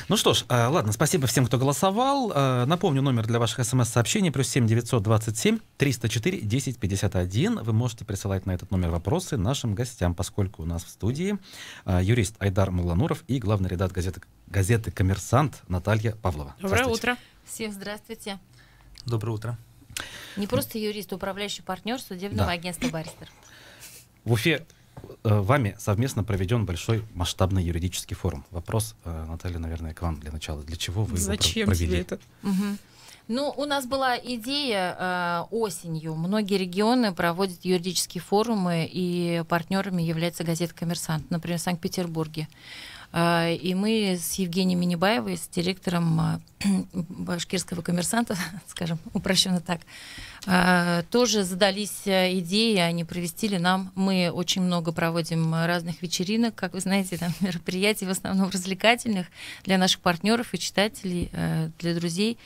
Ну что ж, ладно, спасибо всем, кто голосовал. Напомню, номер для ваших смс-сообщений +7 927 304 1051. Вы можете присылать на этот номер вопросы нашим гостям, поскольку у нас в студии юрист Айдар Мулануров и главный редактор газеты «Коммерсант» Наталья Павлова. Доброе утро. Всем здравствуйте. Доброе утро. Не просто юрист, управляющий партнер судебного агентства «Баристер». В Уфе вами совместно проведен большой масштабный юридический форум. Вопрос, Наталья, наверное, к вам для начала. Для чего вы его провели? Зачем тебе это? Ну, у нас была идея осенью. Многие регионы проводят юридические форумы, и партнерами является газета «Коммерсант», например, в Санкт-Петербурге. И мы с Евгенией Минибаевой, с директором башкирского «Коммерсанта», скажем, упрощенно так, тоже задались идеей, они провести нам. Мы очень много проводим разных вечеринок, как вы знаете, там мероприятий, в основном развлекательных для наших партнеров и читателей, для друзей.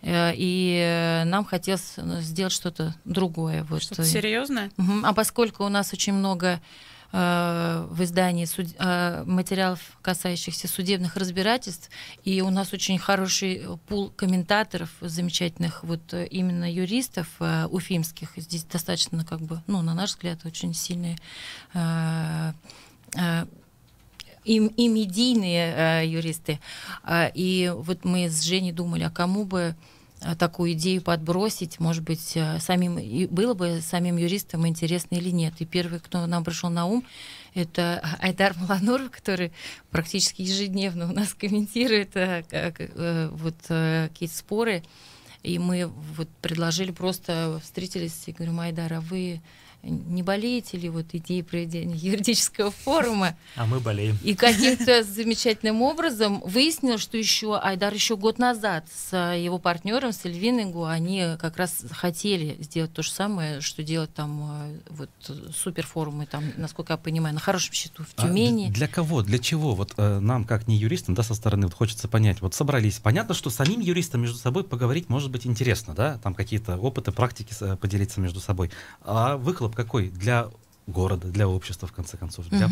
И нам хотелось сделать что-то другое. Что-то серьезное? А поскольку у нас очень много в издании материалов, касающихся судебных разбирательств, и у нас очень хороший пул комментаторов замечательных, вот именно юристов уфимских. Здесь достаточно, как бы, ну, на наш взгляд, очень сильные и медийные юристы. И вот мы с Женей думали, а кому бы такую идею подбросить, может быть, было бы самим юристам интересно или нет. И первый, кто нам пришел на ум, это Айдар Малануров, который практически ежедневно у нас комментирует какие-то споры. И мы вот предложили, просто встретились и говорим: Айдар, а вы не болеете ли вот идеей проведения юридического форума? А мы болеем. И каким-то замечательным образом выяснилось, что еще Айдар еще год назад с его партнером, с Эльвингу, они как раз хотели сделать то же самое, что делать там вот суперфорумы, там, насколько я понимаю, на хорошем счету в Тюмени. Для кого? Для чего? Вот нам, как не юристам, да, со стороны вот хочется понять. Вот собрались. Понятно, что самим юристам между собой поговорить может быть интересно, да, там какие-то опыты, практики поделиться между собой. А выхлоп какой? Для города, для общества, в конце концов, для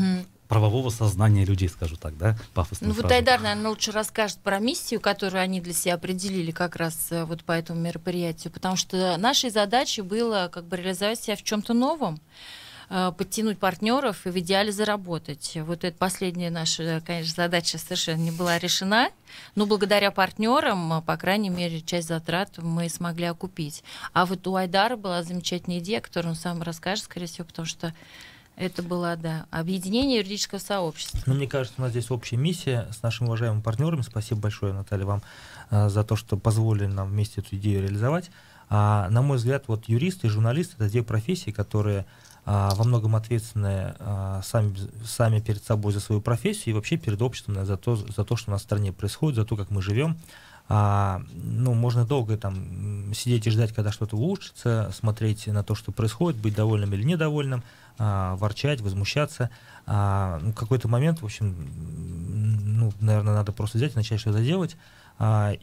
правового сознания людей, скажу так, да, пафосно. Ну вот Айдар, наверное, лучше расскажет про миссию, которую они для себя определили как раз вот по этому мероприятию, потому что нашей задачей было как бы реализовать себя в чем-то новом, подтянуть партнеров и в идеале заработать. Вот это последняя наша, конечно, задача совершенно не была решена, но благодаря партнерам, по крайней мере, часть затрат мы смогли окупить. А вот у Айдара была замечательная идея, которую он сам расскажет, скорее всего, потому что это было, да, объединение юридического сообщества. Ну, мне кажется, у нас здесь общая миссия с нашими уважаемыми партнерами. Спасибо большое, Наталья, вам за то, что позволили нам вместе эту идею реализовать. На мой взгляд, вот юристы и журналисты — это две профессии, которые во многом ответственны сами перед собой за свою профессию и вообще перед обществом за то, что у нас в стране происходит, за то, как мы живем. Ну, можно долго там сидеть и ждать, когда что-то улучшится, смотреть на то, что происходит, быть довольным или недовольным, ворчать, возмущаться. В какой-то момент, в общем, ну, наверное, надо просто взять и начать что-то делать.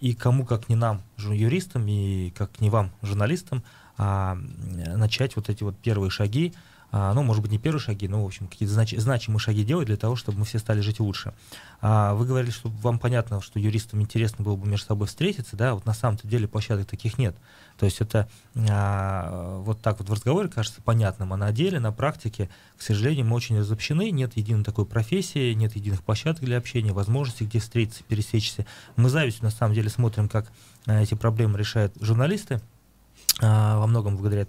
И кому, как не нам, юристам, и как не вам, журналистам, начать вот эти вот первые шаги, ну, может быть, не первые шаги, но, в общем, какие-то значимые шаги делать для того, чтобы мы все стали жить лучше. Вы говорили, что вам понятно, что юристам интересно было бы между собой встретиться, да, вот на самом-то деле площадок таких нет. То есть это вот так вот в разговоре кажется понятным, а на деле, на практике, к сожалению, мы очень разобщены, нет единой такой профессии, нет единых площадок для общения, возможностей, где встретиться, пересечься. Мы с завистью, на самом деле, смотрим, как эти проблемы решают журналисты, во многом благодаря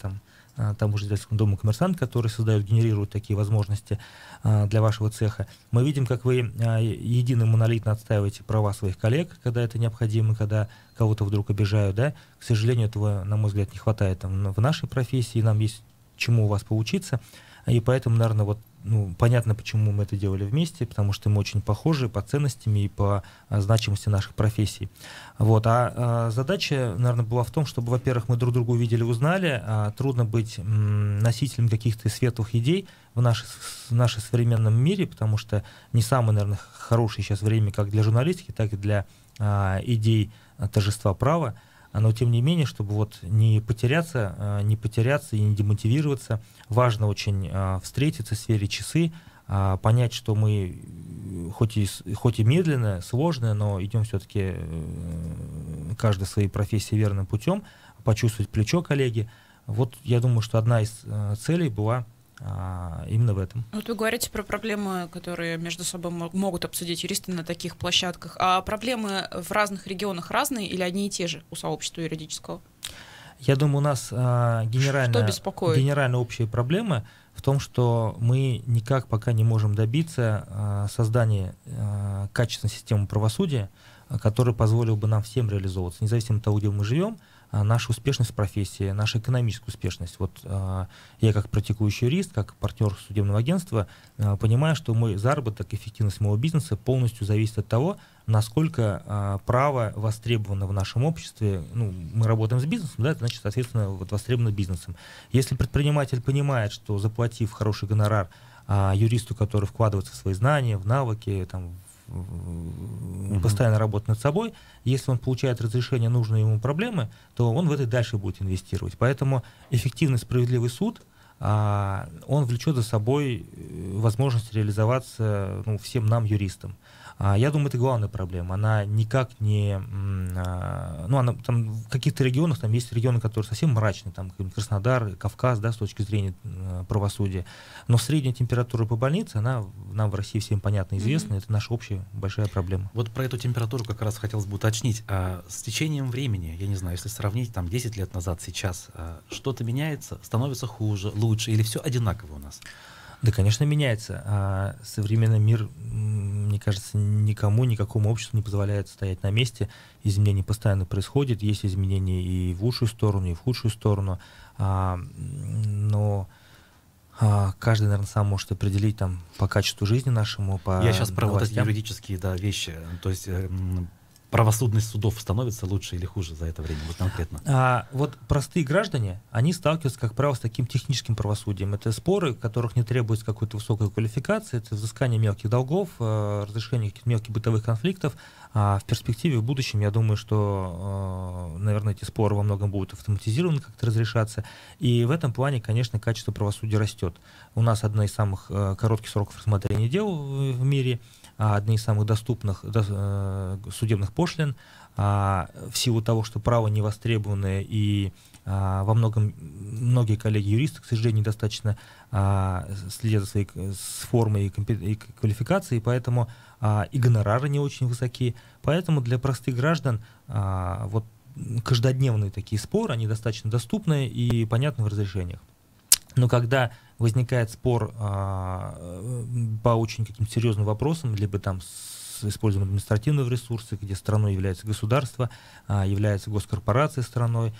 тому же издательскому дому «Коммерсант», который генерирует такие возможности для вашего цеха. Мы видим, как вы едино монолитно отстаиваете права своих коллег, когда это необходимо, когда кого-то вдруг обижают. Да? К сожалению, этого, на мой взгляд, не хватает в нашей профессии, нам есть чему у вас поучиться. И поэтому, наверное, вот, понятно, почему мы это делали вместе, потому что мы очень похожи по ценностям и по значимости наших профессий. Вот. Задача, наверное, была в том, чтобы, во-первых, мы друг друга увидели, узнали. Трудно быть носителем каких-то светлых идей в нашем современном мире, потому что не самое, наверное, хорошее сейчас время как для журналистики, так и для идей торжества права. Но, тем не менее, чтобы вот не потеряться и не демотивироваться, важно очень встретиться, сверить часы, понять, что мы хоть и медленно, сложно, но идем все-таки каждой своей профессии верным путем, почувствовать плечо коллеги. Вот я думаю, что одна из целей была именно в этом. Вот вы говорите про проблемы, которые между собой могут обсудить юристы на таких площадках. А проблемы в разных регионах разные или одни и те же у сообщества юридического? Я думаю, у нас генерально общая проблема в том, что мы никак пока не можем добиться создания качественной системы правосудия, которая позволила бы нам всем реализовываться, независимо от того, где мы живем, наша успешность в профессии, наша экономическая успешность. Вот я как практикующий юрист, как партнер судебного агентства, понимаю, что мой заработок, эффективность моего бизнеса полностью зависит от того, насколько право востребовано в нашем обществе. Ну, мы работаем с бизнесом, да, это значит, соответственно, вот востребовано бизнесом. Если предприниматель понимает, что заплатив хороший гонорар юристу, который вкладывается в свои знания, в навыки, там, постоянно работать над собой, если он получает разрешение нужной ему проблемы, то он в это дальше будет инвестировать. Поэтому эффективный справедливый суд, он влечет за собой возможность реализоваться всем нам, юристам. Я думаю, это главная проблема. Она никак не... она, там, в каких-то регионах, там есть регионы, которые совсем мрачные, там Краснодар, Кавказ, да, с точки зрения правосудия. Но средняя температура по больнице, она нам в России всем понятна, известна. Это наша общая большая проблема. Вот про эту температуру как раз хотелось бы уточнить. С течением времени, я не знаю, если сравнить там 10 лет назад, сейчас, что-то меняется, становится хуже, лучше, или все одинаково у нас? Да, конечно, меняется. Современный мир, мне кажется, никакому обществу не позволяет стоять на месте. Изменения постоянно происходят. Есть изменения и в лучшую сторону, и в худшую сторону. Но каждый, наверное, сам может определить там, по качеству жизни нашему, по Я сейчас про вот эти новостям. юридические вещи. То есть правосудность судов становится лучше или хуже за это время, вот конкретно? Вот простые граждане, они сталкиваются, как правило, с таким техническим правосудием. Это споры, в которых не требуется какой-то высокой квалификации, это взыскание мелких долгов, разрешение каких-то мелких бытовых конфликтов. В перспективе, в будущем, я думаю, что, наверное, эти споры во многом будут автоматизированы, как-то разрешаться. И в этом плане, конечно, качество правосудия растет. У нас одна из самых коротких сроков рассмотрения дел в мире, одни из самых доступных судебных пошлин, в силу того, что право не востребованное, и во многие коллеги-юристы, к сожалению, недостаточно следят за своей формой и квалификацией, поэтому и гонорары не очень высоки. Поэтому для простых граждан вот каждодневные такие споры, они достаточно доступны и понятны в разрешениях. Но когда возникает спор по очень каким-то серьезным вопросам, либо там с использованием административного ресурса, где страной является государство, является госкорпорация страной,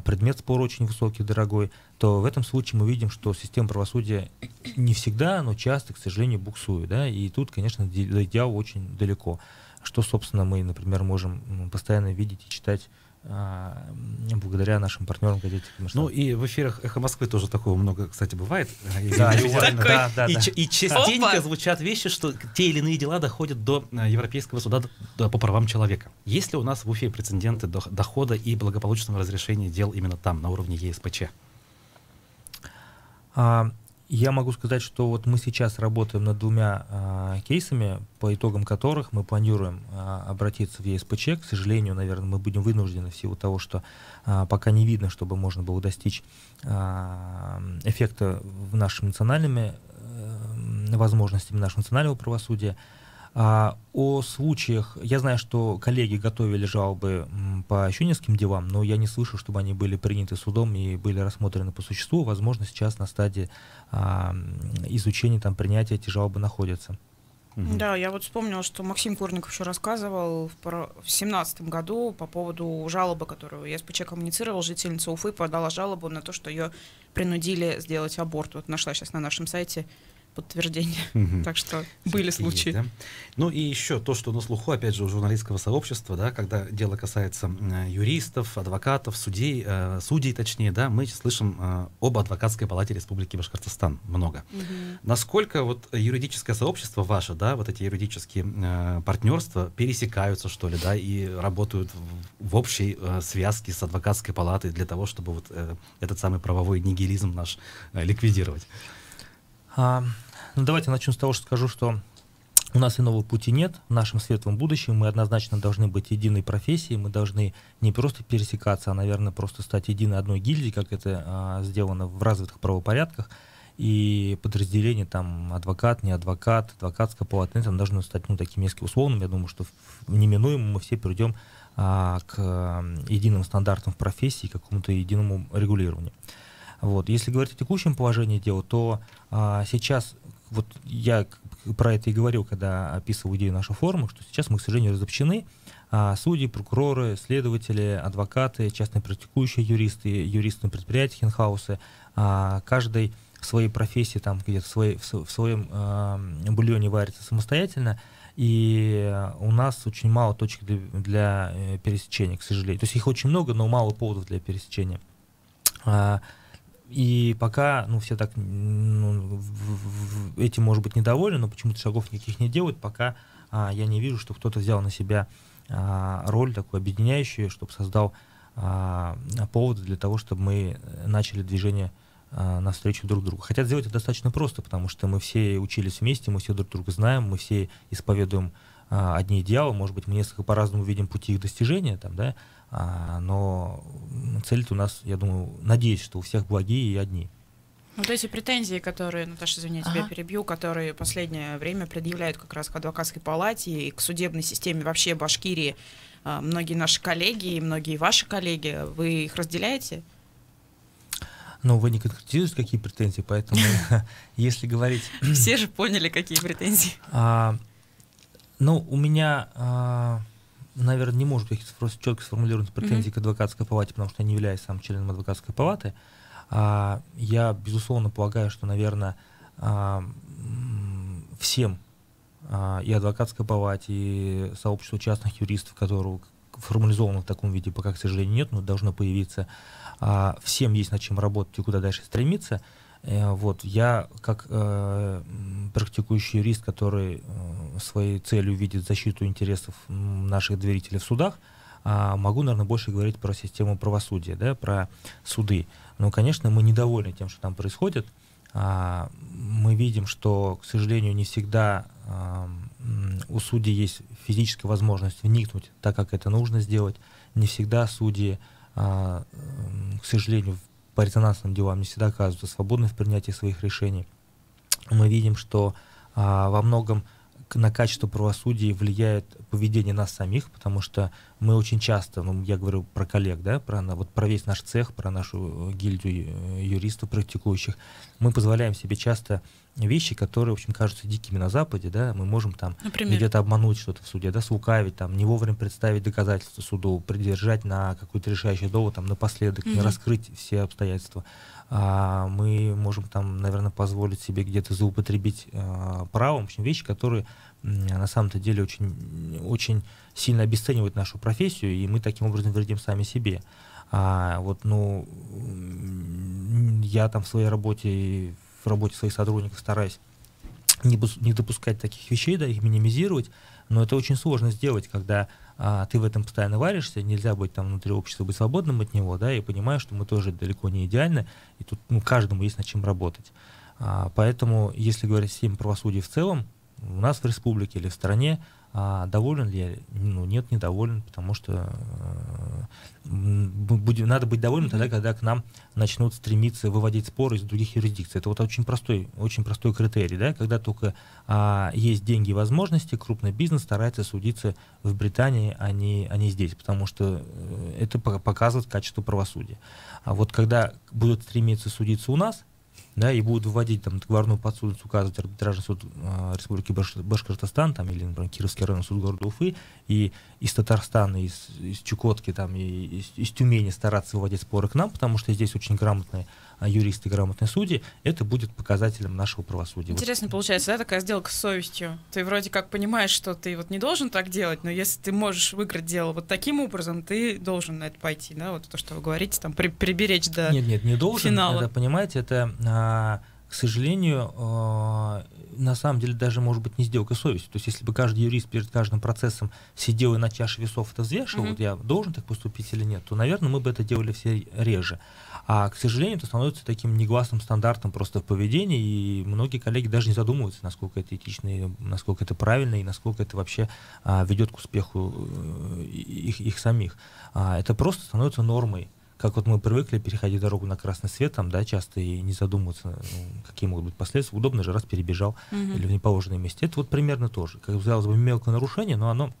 предмет спора очень высокий, дорогой, то в этом случае мы видим, что система правосудия не всегда, но часто, к сожалению, буксует. Да? И тут, конечно, до идеала очень далеко. Что, собственно, мы, например, можем постоянно видеть и читать благодаря нашим партнерам газете «Коммерсант». Ну и в эфирах «Эхо Москвы» тоже такого много, кстати, бывает. Да, и частенько звучат вещи, что те или иные дела доходят до Европейского суда по правам человека. Есть ли у нас в Уфе прецеденты дохода и благополучного разрешения дел именно там, на уровне ЕСПЧ? Я могу сказать, что вот мы сейчас работаем над двумя кейсами, по итогам которых мы планируем обратиться в ЕСПЧ. К сожалению, наверное, мы будем вынуждены в силу того, что пока не видно, чтобы можно было достичь эффекта в нашими национальными возможностями нашего национального правосудия. О случаях, я знаю, что коллеги готовили жалобы по еще нескольким делам, но я не слышал, чтобы они были приняты судом и были рассмотрены по существу. Возможно, сейчас на стадии изучения, принятия эти жалобы находятся. Да, я вот вспомнила, что Максим Курников еще рассказывал в 2017 году по поводу жалобы, которую ЕСПЧ коммуницировал. Жительница Уфы подала жалобу на то, что ее принудили сделать аборт. Вот нашла сейчас на нашем сайте подтверждение. Так что были случаи. Есть, да? Ну и еще то, что на слуху, опять же, у журналистского сообщества, да, когда дело касается юристов, адвокатов, судей, точнее, да, мы слышим об адвокатской палате Республики Башкортостан много. Насколько вот юридическое сообщество ваше, да, вот эти юридические партнерства пересекаются, что ли, да, и работают в общей связке с адвокатской палатой для того, чтобы вот этот самый правовой нигилизм наш ликвидировать? Ну, давайте начну с того, что скажу, что у нас иного пути нет. В нашем светлом будущем мы однозначно должны быть единой профессией, мы должны не просто пересекаться, а, наверное, просто стать единой одной гильдией, как это сделано в развитых правопорядках. И подразделения там адвокат, не адвокат, адвокатская палата, это должно стать таким несколько условным. Я думаю, что неминуемо мы все придем к единым стандартам в профессии, к какому-то единому регулированию. Вот. Если говорить о текущем положении дела, то сейчас, вот я про это и говорил, когда описывал идею нашей форума, что сейчас мы, к сожалению, разобщены. Судьи, прокуроры, следователи, адвокаты, частно практикующие юристы, юристы на предприятиях, инхаусы, каждый в своей профессии, там где-то в своем бульоне варится самостоятельно, и у нас очень мало точек для пересечения, к сожалению. То есть их очень много, но мало поводов для пересечения. И пока, все так этим, может быть, недовольны, но почему-то шагов никаких не делают, пока я не вижу, что кто-то взял на себя роль такую объединяющую, чтобы создал повод для того, чтобы мы начали движение навстречу друг другу. Хотя сделать это достаточно просто, потому что мы все учились вместе, мы все друг друга знаем, мы все исповедуем одни идеалы, может быть, мы несколько по-разному видим пути их достижения, там, да, но цель-то у нас, я думаю, надеюсь, что у всех благие и одни. Вот эти претензии, которые, Наташа, извини, тебя перебью, которые последнее время предъявляют как раз к адвокатской палате и к судебной системе вообще Башкирии многие наши коллеги и многие ваши коллеги, вы их разделяете? Ну, вы не конкретизируете, какие претензии, поэтому если говорить... Все же поняли, какие претензии. Ну, у меня, наверное, не может быть четко сформулированы претензии к адвокатской палате, потому что я не являюсь сам членом адвокатской палаты. Я, безусловно, полагаю, что, наверное, всем, и адвокатской палате, и сообществу частных юристов, которые формализованы в таком виде, пока, к сожалению, нет, но должно появиться, всем есть над чем работать и куда дальше стремиться. Вот, я, как практикующий юрист, который своей целью видит защиту интересов наших доверителей в судах, могу, наверное, больше говорить про систему правосудия, да, про суды. Но, конечно, мы недовольны тем, что там происходит. Мы видим, что, к сожалению, не всегда у судей есть физическая возможность вникнуть так, как это нужно сделать. Не всегда судьи, к сожалению, по резонансным делам не всегда оказываются свободны в принятии своих решений. Мы видим, что во многом на качество правосудия влияет поведение нас самих, потому что мы очень часто, ну, я говорю про коллег, да, про весь наш цех, про нашу гильдию юристов практикующих, мы позволяем себе часто вещи, которые, в общем, кажутся дикими на Западе, да, мы можем там где-то обмануть что-то в суде, да, слукавить, там, не вовремя представить доказательства суду, придержать на какой-то решающий довод, там, напоследок, не раскрыть все обстоятельства. Мы можем там, наверное, позволить себе где-то злоупотребить правом, в общем, вещи, которые на самом-то деле очень, очень сильно обесценивают нашу профессию, и мы таким образом вредим сами себе. Вот, ну, я там в своей работе, в работе своих сотрудников стараюсь не допускать таких вещей, да, их минимизировать, но это очень сложно сделать, когда ты в этом постоянно варишься, нельзя быть там внутри общества, быть свободным от него, да, и понимаю, что мы тоже далеко не идеальны, и тут, ну, каждому есть над чем работать. Поэтому, если говорить о системе правосудия в целом, у нас в республике или в стране, доволен ли я? Ну, нет, недоволен, потому что надо быть довольным тогда, когда к нам начнут стремиться выводить споры из других юрисдикций. Это вот очень простой критерий, да, когда только есть деньги и возможности, крупный бизнес старается судиться в Британии, а не здесь, потому что это показывает качество правосудия. А вот когда будут стремиться судиться у нас, да, и будут выводить там договорную подсудность, указывать арбитражный суд Республики Башкортостан, там, или, например, Кировский районный суд города Уфы, и из Татарстана, из Чукотки, там, и из Тюмени стараться выводить споры к нам, потому что здесь очень грамотные юристы, грамотные судьи, это будет показателем нашего правосудия. Интересно получается, да, такая сделка с совестью. Ты вроде как понимаешь, что ты вот не должен так делать, но если ты можешь выиграть дело вот таким образом, ты должен на это пойти, да, вот то, что вы говорите, там, приберечь до финала. Нет, не должен, это, понимаете, это, к сожалению, на самом деле даже может быть не сделка совести. То есть если бы каждый юрист перед каждым процессом сидел и на чаше весов это взвешивал, вот я должен так поступить или нет, то, наверное, мы бы это делали все реже. А, к сожалению, это становится таким негласным стандартом просто в поведении, и многие коллеги даже не задумываются, насколько это этично, насколько это правильно, и насколько это вообще ведет к успеху их самих. Это просто становится нормой. Как вот мы привыкли переходить дорогу на красный свет, там, да, часто и не задумываться, какие могут быть последствия. Удобно же, раз перебежал или в неположенном месте. Это вот примерно то же. Как казалось бы, мелкое нарушение, но оно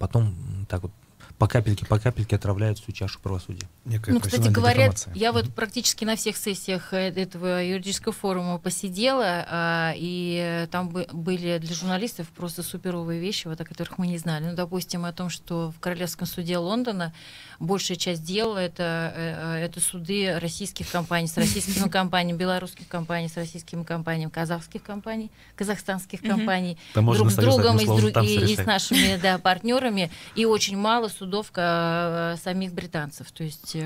потом так вот по капельке отравляет всю чашу правосудия. Ну, кстати говоря, я вот практически на всех сессиях этого юридического форума посидела, и там были для журналистов просто суперовые вещи, вот о которых мы не знали. Ну, допустим, о том, что в Королевском суде Лондона большая часть дел это суды российских компаний с российскими компаниями, белорусских компаний с российскими компаниями, казахских компаний, казахстанских компаний, друг с другом и с нашими партнерами, и очень мало судов судов самих британцев. То есть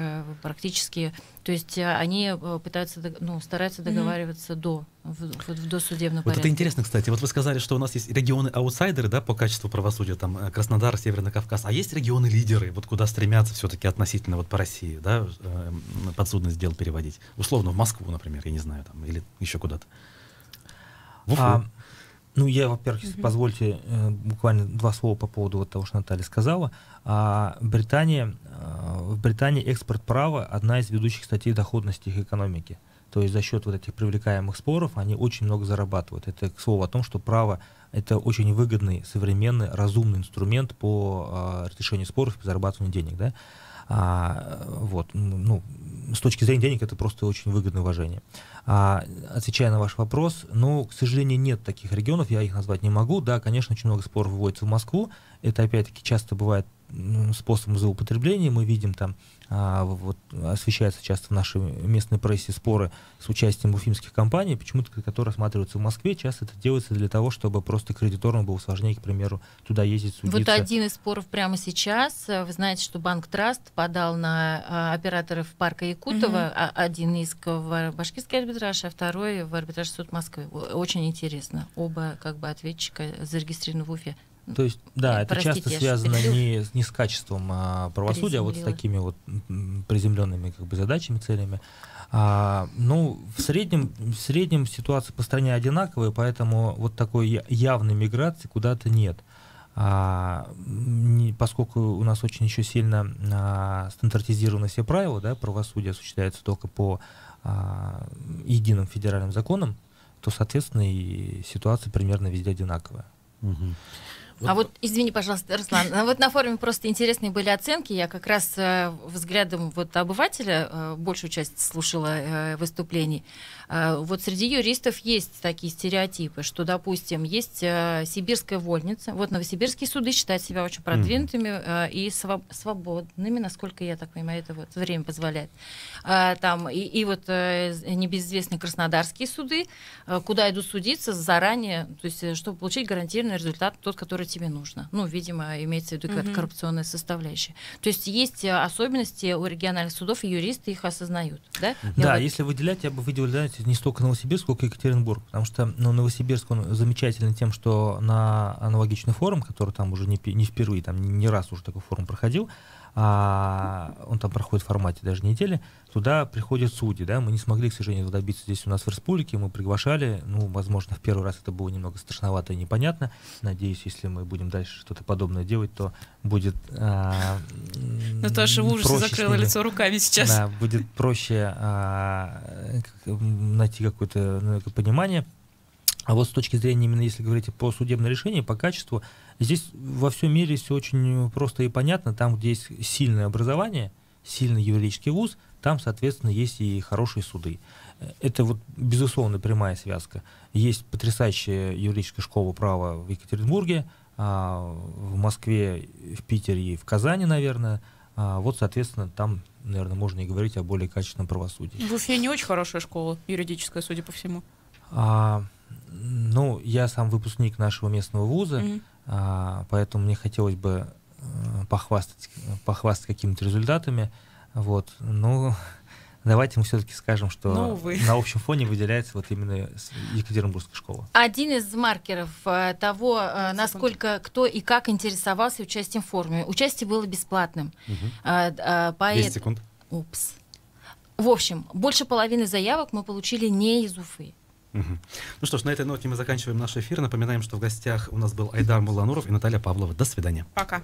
практически, то есть они пытаются, стараются договариваться до судебного порядка. Вот это интересно, кстати. Вот вы сказали, что у нас есть регионы-аутсайдеры, да, по качеству правосудия, там Краснодар, Северный Кавказ, а есть регионы-лидеры, вот куда стремятся все-таки относительно вот по России, да, подсудность дел переводить. Условно в Москву, например, я не знаю, там, или еще куда-то. Я, во-первых, если позвольте, буквально 2 слова по поводу того, что Наталья сказала. В Британии экспорт права — одна из ведущих статей доходности их экономики. То есть за счет вот этих привлекаемых споров они очень много зарабатывают. Это к слову о том, что право — это очень выгодный, современный, разумный инструмент по разрешению споров, по зарабатыванию денег. Да? С точки зрения денег это просто очень выгодное уважение. Отвечая на ваш вопрос, к сожалению, нет таких регионов, я их назвать не могу. Да, конечно, очень много споров выводится в Москву. Это, опять-таки, часто бывает способом злоупотребления. Мы видим там, освещаются часто в нашей местной прессе споры с участием уфимских компаний, почему-то, которые рассматриваются в Москве. Часто это делается для того, чтобы просто кредиторам было сложнее, к примеру, туда ездить, судиться. Вот один из споров прямо сейчас. Вы знаете, что Банк Траст подал на операторов парка Якутова один иск в башкирский арбитраж, а второй в арбитраж суд Москвы. Очень интересно. Оба ответчика зарегистрированы в Уфе. То есть, да, это часто связано не с качеством правосудия, а вот с такими вот приземленными задачами, целями. В среднем ситуация по стране одинаковая, поэтому вот такой явной миграции куда-то нет. Поскольку у нас очень еще сильно стандартизированы все правила, да, правосудие осуществляется только по единым федеральным законам, то, соответственно, и ситуация примерно везде одинаковая. Извини, пожалуйста, Руслан, вот на форуме просто интересные были оценки. Я как раз взглядом обывателя большую часть слушала выступлений. Вот среди юристов есть такие стереотипы, что, допустим, есть сибирская вольница. Вот новосибирские суды считают себя очень продвинутыми и свободными, насколько я так понимаю, это вот время позволяет. Там и вот небезызвестные краснодарские суды, куда идут судиться заранее, то есть чтобы получить гарантированный результат, тот, который тебе нужно. Видимо, имеется в виду какая-то коррупционная составляющая. То есть есть особенности у региональных судов, и юристы их осознают. Да, да, если выделять, я бы выделял не столько Новосибирск, сколько Екатеринбург, потому что Новосибирск, он замечательный тем, что на аналогичный форум, который там уже не впервые, там не раз уже такой форум проходил, он там проходит в формате даже недели, туда приходят судьи, да, мы не смогли, к сожалению, добиться здесь у нас в республике, мы приглашали, возможно, в первый раз это было немного страшновато и непонятно, надеюсь, если мы будем дальше что-то подобное делать, то будет Наташа в ужасе закрыла лицо руками сейчас. Да, будет проще найти какое-то понимание. А вот с точки зрения, именно если говорить по судебному решению, по качеству, здесь во всем мире все очень просто и понятно. Там, где есть сильное образование, сильный юридический вуз, там, соответственно, есть и хорошие суды. Это вот, безусловно, прямая связка. Есть потрясающая юридическая школа права в Екатеринбурге, в Москве, в Питере и в Казани, наверное. Вот, соответственно, там, наверное, можно и говорить о более качественном правосудии. В Уфе не очень хорошая школа юридическая, судя по всему. Я сам выпускник нашего местного вуза, поэтому мне хотелось бы похвастать какими-то результатами. Давайте мы все-таки скажем, что на общем фоне выделяется вот именно Екатеринбургская школа. Один из маркеров того, насколько кто и как интересовался участием в форуме. Участие было бесплатным. 10 секунд. В общем, больше половины заявок мы получили не из Уфы. Ну что ж, на этой ноте мы заканчиваем наш эфир. Напоминаем, что в гостях у нас был Айдар Муллануров и Наталья Павлова. До свидания. Пока.